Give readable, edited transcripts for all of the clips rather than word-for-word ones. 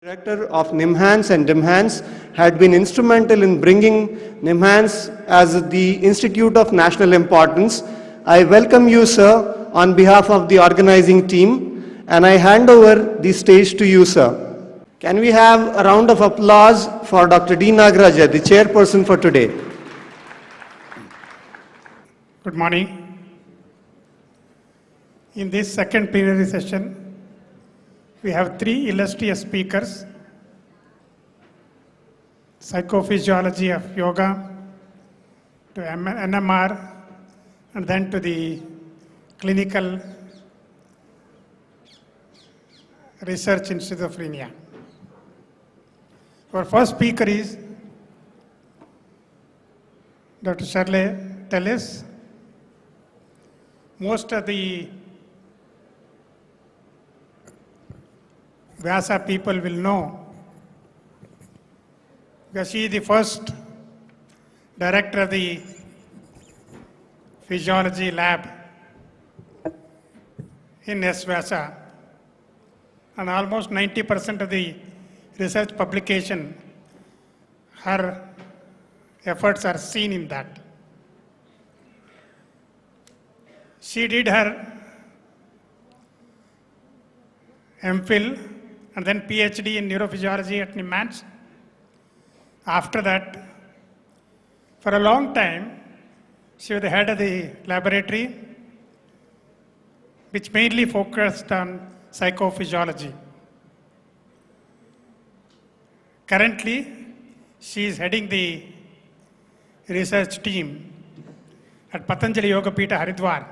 Director of NIMHANS and DIMHANS had been instrumental in bringing NIMHANS as the Institute of National Importance. I welcome you, sir, on behalf of the organizing team, and I hand over the stage to you, sir. Can we have a round of applause for Dr. D. Nagaraja, the chairperson for today? Good morning. In this second plenary session, we have three illustrious speakers: psychophysiology of yoga, to NMR, and then to the clinical research in schizophrenia. Our first speaker is Dr. Shirley Tellis. Most of the Vyasa people will know, because she is the first director of the physiology lab in S-VYASA, and almost 90% of the research publication, her efforts are seen in that. She did her MPhil and then PhD in neurophysiology at NIMHANS. After that, for a long time, she was the head of the laboratory, which mainly focused on psychophysiology. Currently, she is heading the research team at Patanjali Yoga Pita Haridwar,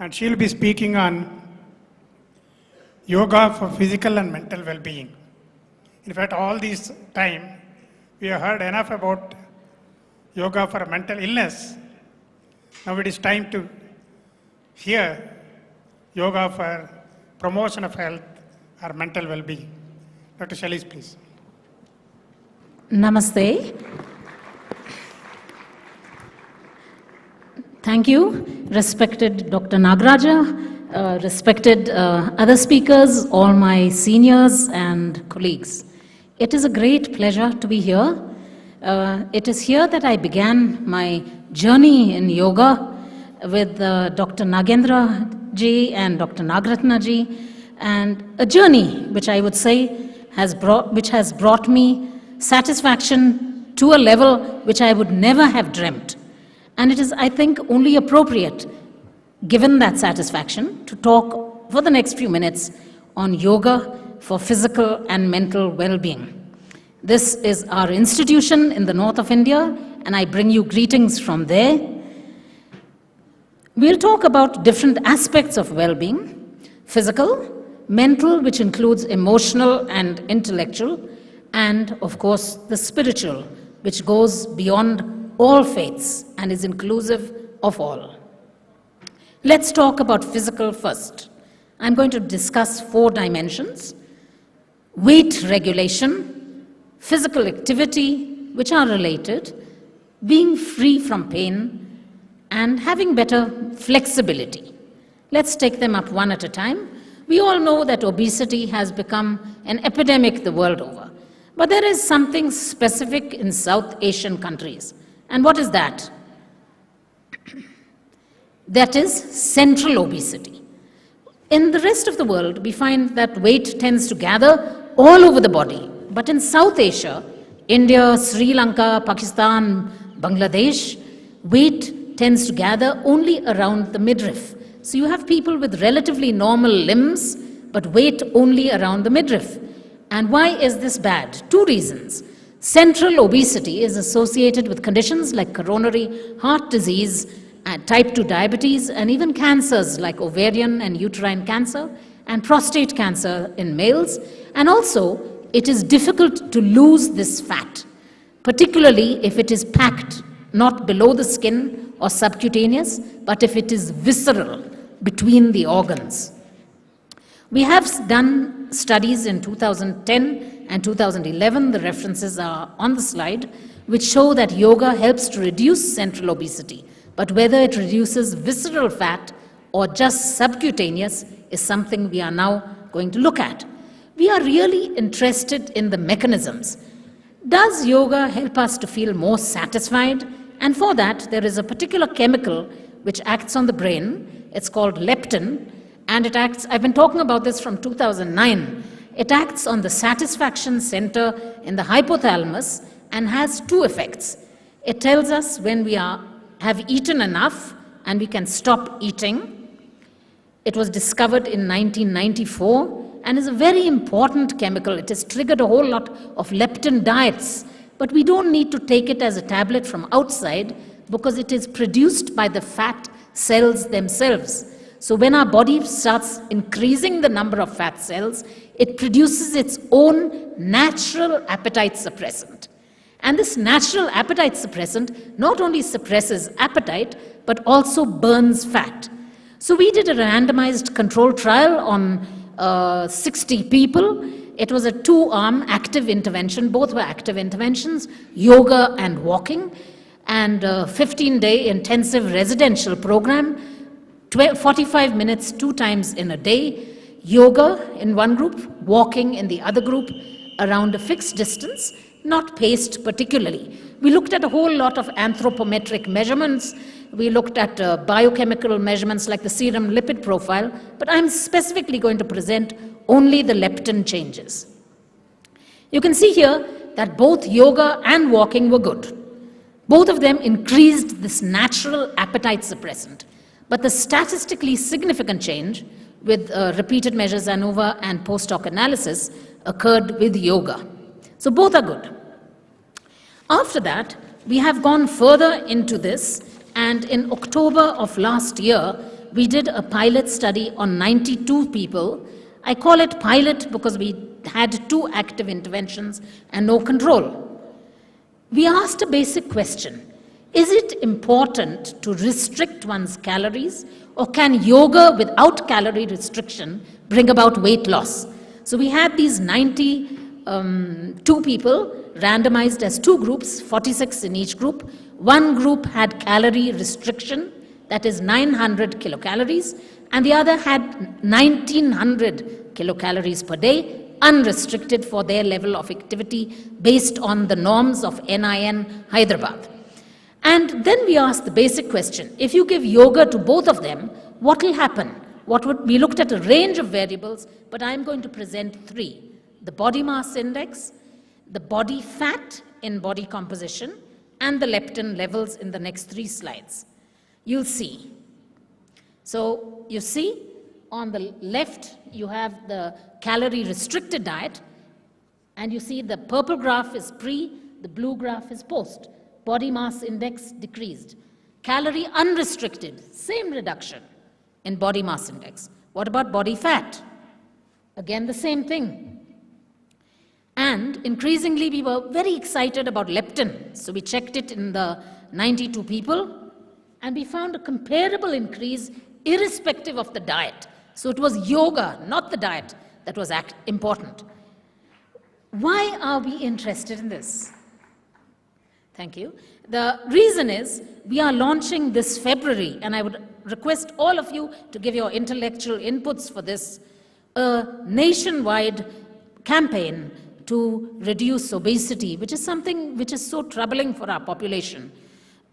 and she will be speaking on yoga for physical and mental well-being. In fact, all this time, we have heard enough about yoga for mental illness. Now it is time to hear yoga for promotion of health or mental well-being. Dr. Shailesh, please. Namaste. Thank you, respected Dr. Nagaraja, respected other speakers, all my seniors and colleagues. It is a great pleasure to be here. It is here that I began my journey in yoga with Dr. Nagendra ji and Dr. Nagaratna ji, and a journey which I would say has brought me satisfaction to a level which I would never have dreamt. And it is, I think, only appropriate, given that satisfaction, to talk for the next few minutes on yoga for physical and mental well-being. This is our institution in the north of India, and I bring you greetings from there. We'll talk about different aspects of well-being: physical, mental, which includes emotional and intellectual, and of course the spiritual, which goes beyond all faiths and is inclusive of all. Let's talk about physical first. I'm going to discuss 4 dimensions: weight regulation, physical activity, which are related, being free from pain, and having better flexibility. Let's take them up one at a time. We all know that obesity has become an epidemic the world over, but there is something specific in South Asian countries. And what is that? That is central obesity. In the rest of the world, we find that weight tends to gather all over the body. But in South Asia, India, Sri Lanka, Pakistan, Bangladesh, weight tends to gather only around the midriff. So you have people with relatively normal limbs, but weight only around the midriff. And why is this bad? 2 reasons. Central obesity is associated with conditions like coronary heart disease, type 2 diabetes, and even cancers like ovarian and uterine cancer and prostate cancer in males. And also, it is difficult to lose this fat, particularly if it is packed not below the skin or subcutaneous, but if it is visceral between the organs. We have done studies in 2010 and 2011, the references are on the slide, which show that yoga helps to reduce central obesity. But whether it reduces visceral fat or just subcutaneous is something we are now going to look at. we are really interested in the mechanisms. Does yoga help us to feel more satisfied? And for that, there is a particular chemical which acts on the brain. It's called leptin, and it acts, I've been talking about this from 2009. It acts on the satisfaction center in the hypothalamus and has two effects. It tells us when we have eaten enough and we can stop eating. It was discovered in 1994 and is a very important chemical. It has triggered a whole lot of leptin diets, but we don't need to take it as a tablet from outside because it is produced by the fat cells themselves. So when our body starts increasing the number of fat cells, it produces its own natural appetite suppressant. And this natural appetite suppressant not only suppresses appetite, but also burns fat. So we did a randomized control trial on 60 people. It was a two-arm active intervention. Both were active interventions, yoga and walking, and a 15-day intensive residential program, 45 minutes 2 times in a day, yoga in one group, walking in the other group, around a fixed distance, not paced particularly. We looked at a whole lot of anthropometric measurements. We looked at biochemical measurements like the serum lipid profile, but I'm specifically going to present only the leptin changes. You can see here that both yoga and walking were good. Both of them increased this natural appetite suppressant, but the statistically significant change with repeated measures ANOVA and post-hoc analysis occurred with yoga. So both are good. After that, we have gone further into this, and in October of last year, we did a pilot study on 92 people. I call it pilot because we had 2 active interventions and no control. We asked a basic question. Is it important to restrict one's calories, or can yoga without calorie restriction bring about weight loss? So we had these 92 people randomized as 2 groups, 46 in each group. One group had calorie restriction, that is 900 kilocalories, and the other had 1900 kilocalories per day, unrestricted for their level of activity based on the norms of NIN Hyderabad. And then we asked the basic question, if you give yoga to both of them, what will happen? We looked at a range of variables, but I'm going to present 3. The body mass index, the body fat in body composition, and the leptin levels in the next 3 slides. You'll see. So you see on the left, you have the calorie restricted diet, and you see the purple graph is pre, the blue graph is post. Body mass index decreased. Calorie unrestricted, same reduction in body mass index. What about body fat? Again, the same thing. And increasingly, we were very excited about leptin. So we checked it in the 92 people, and we found a comparable increase irrespective of the diet. So it was yoga, not the diet, that was important. Why are we interested in this? Thank you. The reason is we are launching this February, and I would request all of you to give your intellectual inputs for this, a nationwide campaign to reduce obesity, which is something which is so troubling for our population.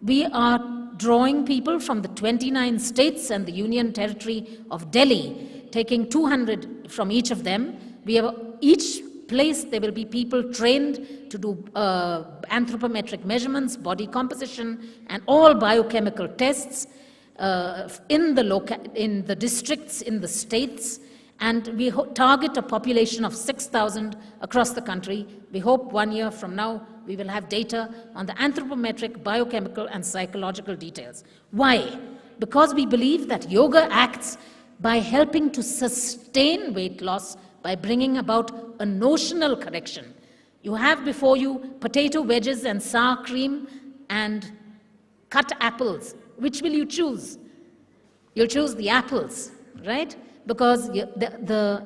We are drawing people from the 29 states and the Union Territory of Delhi, taking 200 from each of them. We have each place there will be people trained to do anthropometric measurements, body composition, and all biochemical tests in the districts, in the states, and we target a population of 6,000 across the country. We hope 1 year from now we will have data on the anthropometric, biochemical, and psychological details. Why? Because we believe that yoga acts by helping to sustain weight loss by bringing about a notional correction. You have before you potato wedges and sour cream and cut apples. Which will you choose? You'll choose the apples, right? Because the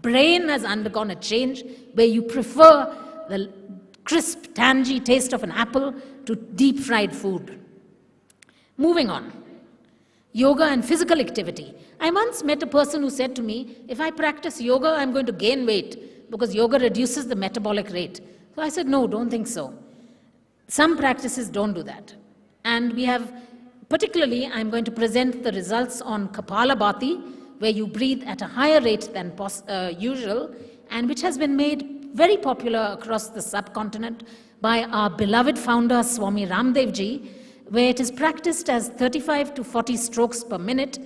brain has undergone a change where you prefer the crisp, tangy taste of an apple to deep-fried food. Moving on. Yoga and physical activity. I once met a person who said to me, if I practice yoga, I'm going to gain weight because yoga reduces the metabolic rate. So I said, no, don't think so. Some practices don't do that. And we have, particularly, I'm going to present the results on Kapalabhati, where you breathe at a higher rate than usual, and which has been made very popular across the subcontinent by our beloved founder, Swami Ramdev Ji, where it is practiced as 35 to 40 strokes per minute.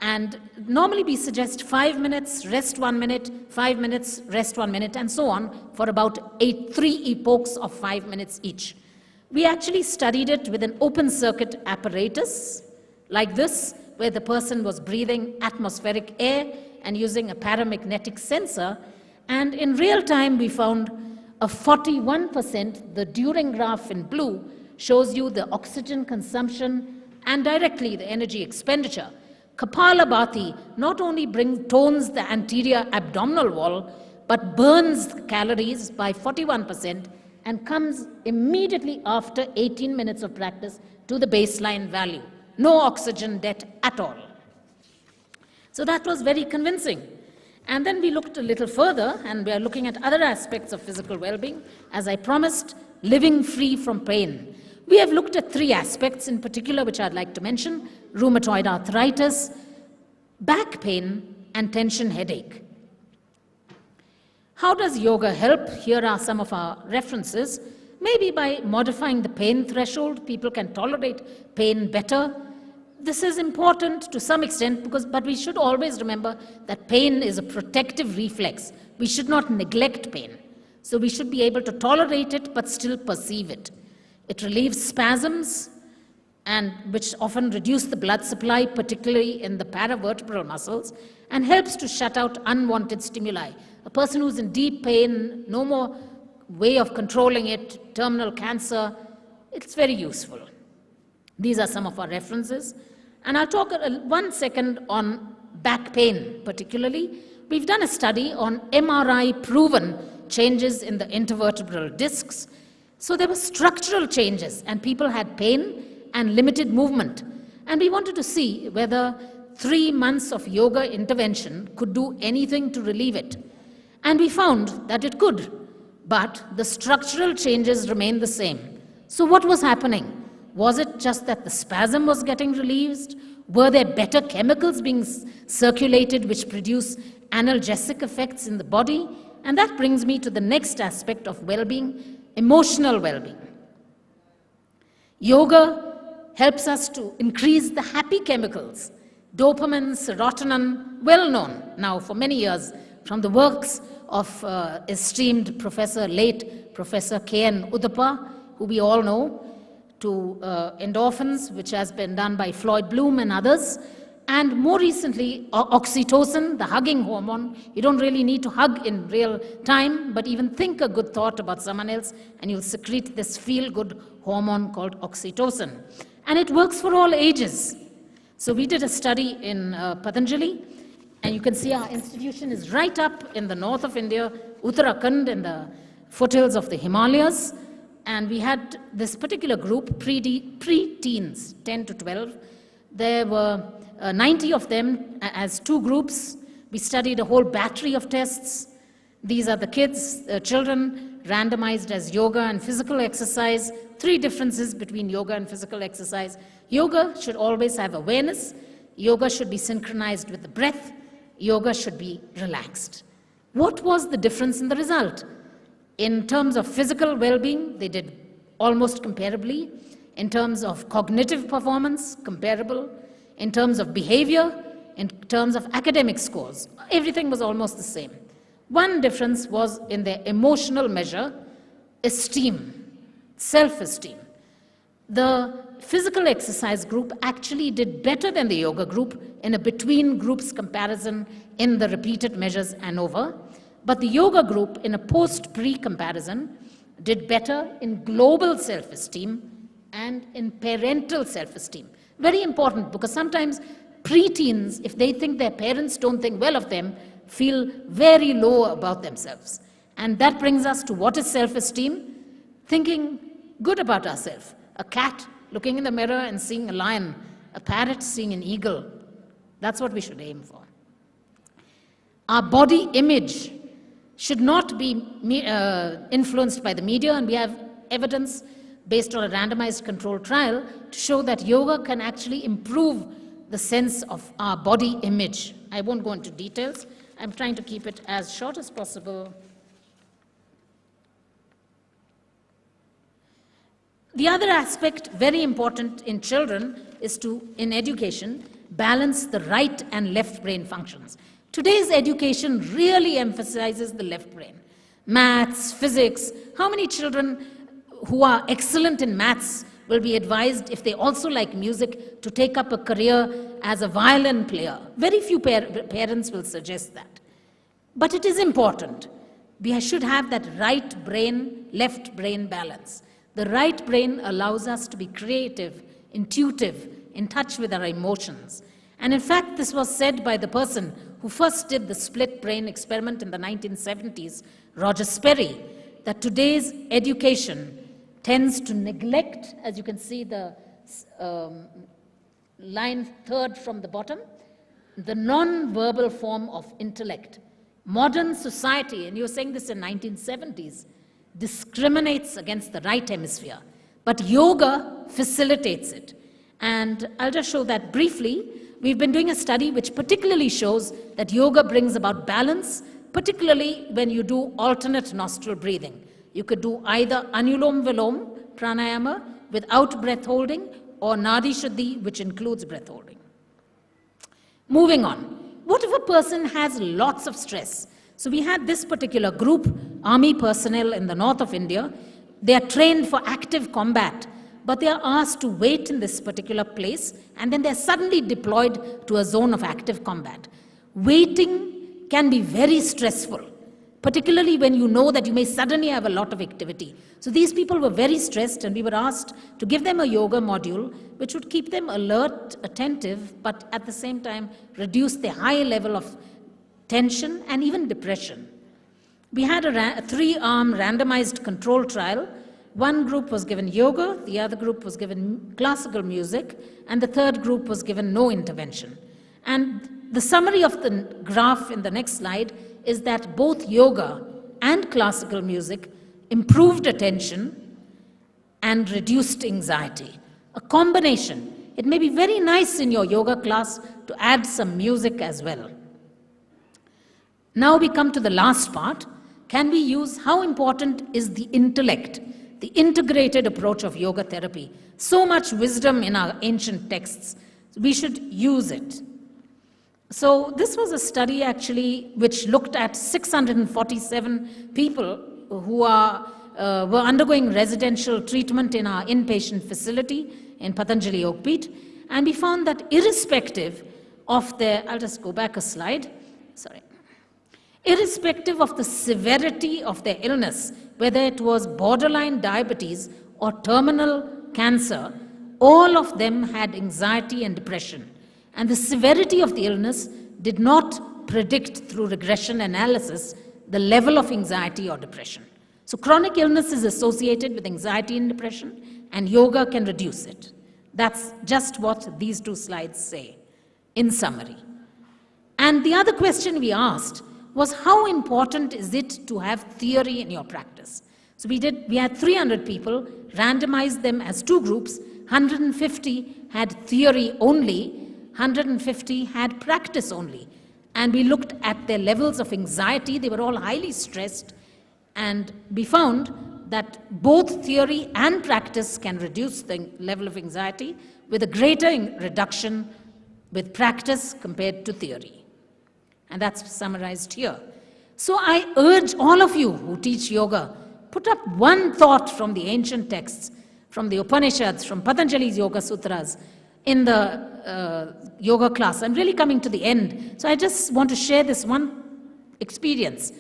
And normally we suggest 5 minutes, rest 1 minute, 5 minutes, rest 1 minute, and so on for about 3 epochs of 5 minutes each. We actually studied it with an open circuit apparatus like this, where the person was breathing atmospheric air and using a paramagnetic sensor. And in real time, we found a 41%, the During graph in blue, shows you the oxygen consumption and directly the energy expenditure. Kapalabhati not only tones the anterior abdominal wall, but burns calories by 41% and comes immediately after 18 minutes of practice to the baseline value. No oxygen debt at all. So that was very convincing. And then we looked a little further, and we are looking at other aspects of physical well-being. As I promised, living free from pain. We have looked at 3 aspects in particular, which I'd like to mention: rheumatoid arthritis, back pain, and tension headache. How does yoga help? Here are some of our references. Maybe by modifying the pain threshold, people can tolerate pain better. This is important to some extent, but we should always remember that pain is a protective reflex. We should not neglect pain. So we should be able to tolerate it, but still perceive it. It relieves spasms, and which often reduce the blood supply, particularly in the paravertebral muscles, and helps to shut out unwanted stimuli. A person who's in deep pain, no more way of controlling it, terminal cancer, it's very useful. These are some of our references. And I'll talk 1 second on back pain particularly. We've done a study on MRI-proven changes in the intervertebral discs. So there were structural changes, and people had pain and limited movement. And we wanted to see whether 3 months of yoga intervention could do anything to relieve it. And we found that it could, but the structural changes remained the same. So what was happening? Was it just that the spasm was getting relieved? Were there better chemicals being circulated which produce analgesic effects in the body? And that brings me to the next aspect of well-being, emotional well-being. Yoga helps us to increase the happy chemicals, dopamine, serotonin, well known now for many years from the works of esteemed late Professor K.N. Uddappa, who we all know, to endorphins, which has been done by Floyd Bloom and others, and more recently, oxytocin, the hugging hormone. You don't really need to hug in real time, but even think a good thought about someone else, and you'll secrete this feel-good hormone called oxytocin. And it works for all ages. So we did a study in Patanjali, and you can see our institution is right up in the north of India, Uttarakhand, in the foothills of the Himalayas. And we had this particular group, pre-teens, 10 to 12. There were 90 of them as 2 groups. We studied a whole battery of tests. These are the kids, children, randomized as yoga and physical exercise. 3 differences between yoga and physical exercise. Yoga should always have awareness. Yoga should be synchronized with the breath. Yoga should be relaxed. What was the difference in the result? In terms of physical well-being, they did almost comparably. In terms of cognitive performance, comparable. In terms of behavior, in terms of academic scores, everything was almost the same. One difference was in their emotional measure, esteem, self-esteem. The physical exercise group actually did better than the yoga group in a between groups comparison in the repeated measures ANOVA. But the yoga group, in a post-pre comparison, did better in global self-esteem and in parental self-esteem. Very important, because sometimes preteens, if they think their parents don't think well of them, feel very low about themselves. And that brings us to what is self-esteem? Thinking good about ourselves. A cat looking in the mirror and seeing a lion a parrot seeing an eagle. That's what we should aim for. Our body image should not be influenced by the media, and we have evidence based on a randomized controlled trial to show that yoga can actually improve the sense of our body image. I won't go into details. I'm trying to keep it as short as possible. The other aspect, very important in children, is to, in education, balance the right and left brain functions. Today's education really emphasizes the left brain. Maths, physics. How many children who are excellent in maths will be advised, if they also like music, to take up a career as a violin player? Very few parents will suggest that. But it is important. We should have that right brain, left brain balance. The right brain allows us to be creative, intuitive, in touch with our emotions. And in fact, this was said by the person who first did the split brain experiment in the 1970s, Roger Sperry, that today's education tends to neglect, as you can see the line third from the bottom, the non-verbal form of intellect. Modern society, and you were saying this in 1970s, discriminates against the right hemisphere, but yoga facilitates it. And I'll just show that briefly. We've been doing a study which particularly shows that yoga brings about balance, particularly when you do alternate nostril breathing. You could do either Anulom Vilom pranayama without breath holding, or Nadi Shuddhi, which includes breath holding. Moving on. What if a person has lots of stress? So we had this particular group, army personnel in the north of India. They are trained for active combat, but they are asked to wait in this particular place, and then they're suddenly deployed to a zone of active combat. Waiting can be very stressful, particularly when you know that you may suddenly have a lot of activity. So these people were very stressed, and we were asked to give them a yoga module which would keep them alert, attentive, but at the same time reduce the high level of tension and even depression. We had a three-arm randomized control trial. One group was given yoga, the other group was given classical music, and the third group was given no intervention. And the summary of the graph in the next slide is that both yoga and classical music improved attention and reduced anxiety. A combination. It may be very nice in your yoga class to add some music as well. Now we come to the last part. Can we use, how important is the intellect, the integrated approach of yoga therapy? So much wisdom in our ancient texts. We should use it. So this was a study actually which looked at 647 people who were undergoing residential treatment in our inpatient facility in Patanjali Yogpeeth, and we found that irrespective of their, I'll just go back a slide, sorry. Irrespective of the severity of their illness, whether it was borderline diabetes or terminal cancer, all of them had anxiety and depression. And the severity of the illness did not predict through regression analysis the level of anxiety or depression. So chronic illness is associated with anxiety and depression, and yoga can reduce it. That's just what these two slides say, in summary. And the other question we asked was, how important is it to have theory in your practice? So we had 300 people, randomized them as two groups. 150 had theory only, 150 had practice only. And we looked at their levels of anxiety. They were all highly stressed. And we found that both theory and practice can reduce the level of anxiety with a greater reduction with practice compared to theory. And that's summarized here. So I urge all of you who teach yoga, put up one thought from the ancient texts, from the Upanishads, from Patanjali's Yoga Sutras, in the yoga class. I'm really coming to the end. So I just want to share this one experience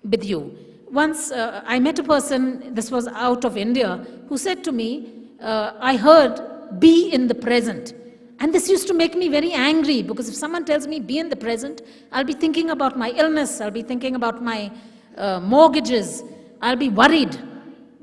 with you. Once I met a person, this was out of India, who said to me, I heard, be in the present. And this used to make me very angry, because if someone tells me be in the present, I'll be thinking about my illness, I'll be thinking about my mortgages, I'll be worried.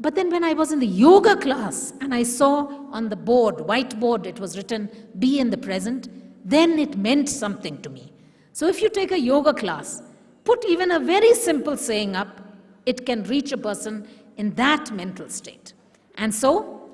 But then when I was in the yoga class and I saw on the board, whiteboard, it was written, be in the present, then it meant something to me. So if you take a yoga class, put even a very simple saying up, it can reach a person in that mental state. And so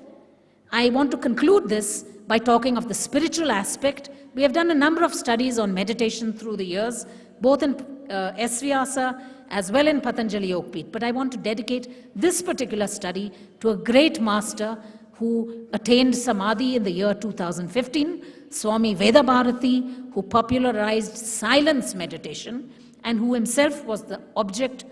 I want to conclude this by talking of the spiritual aspect. We have done a number of studies on meditation through the years, both in S-VYASA as well in Patanjali Yogpeeth. But I want to dedicate this particular study to a great master who attained Samadhi in the year 2015, Swami Vedabharati, who popularized silence meditation and who himself was the object,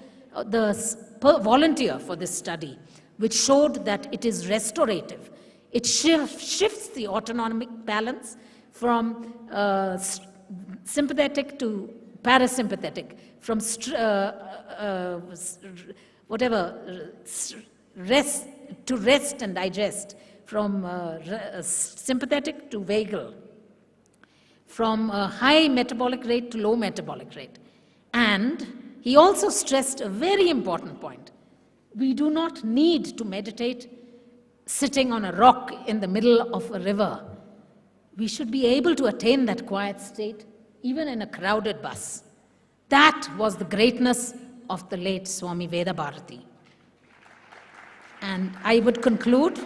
volunteer for this study, which showed that it is restorative. It shifts the autonomic balance from sympathetic to parasympathetic, from rest to rest and digest, from sympathetic to vagal, from high metabolic rate to low metabolic rate. And he also stressed a very important point. We do not need to meditate sitting on a rock in the middle of a river. We should be able to attain that quiet state even in a crowded bus. That was the greatness of the late Swami Vedabharati. And I would conclude